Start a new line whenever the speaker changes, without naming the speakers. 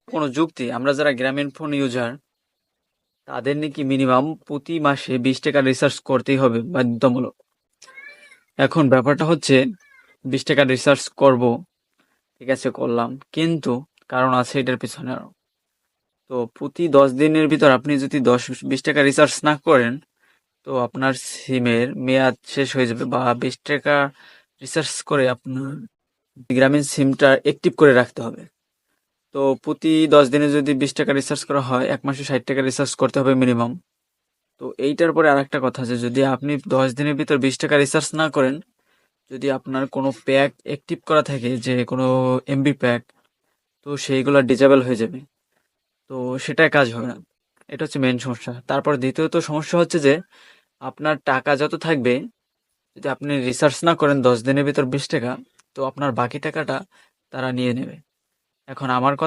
কোনো যুক্তি, আমরা যারা গ্রামীণ ফোন ইউজার তাদের নাকি মিনিমাম প্রতি মাসে 20 টাকা রিচার্জ করতেই হবে বাধ্যতামূলক। এখন ব্যাপারটা হচ্ছে 20 টাকা রিচার্জ করব, ঠিক আছে করলাম, কিন্তু কারণ আছে এটার পিছনে আরো। তো প্রতি 10 দিনের ভিতর আপনি যদি 10-20 টাকা রিচার্জ না করেন, তো আপনার সিমের মেয়াদ শেষ হয়ে যাবে, বা 20 টাকা রিচার্জ করে আপনার গ্রামীণ সিমটা অ্যাক্টিভ করে রাখতে হবে। তো প্রতি 10 দিনে যদি 20 টাকা রিচার্জ করা হয়, 1 মাসে 60 টাকা রিচার্জ করতে হবে মিনিমাম। তো এইটার পরে আরেকটা কথা আছে, যদি আপনি 10 দিনের ভিতর 20 টাকা রিচার্জ না করেন, যদি আপনার কোনো প্যাক অ্যাক্টিভ করা থাকে, যে কোনো এমবি প্যাক, তো সেইগুলো ডিজেবল হয়ে যাবে। তো সেটাই কাজ হবে না। এটা হচ্ছে মেন সমস্যা। তারপর দ্বিতীয়ত সমস্যা হচ্ছে যে আপনার টাকা যত থাকবে, যদি আপনি রিসার্চ না করেন 10 দিনের ভিতর 20 টাকা, তো আপনার বাকি টাকাটা তারা নিয়ে নেবে। এখন আমার কথা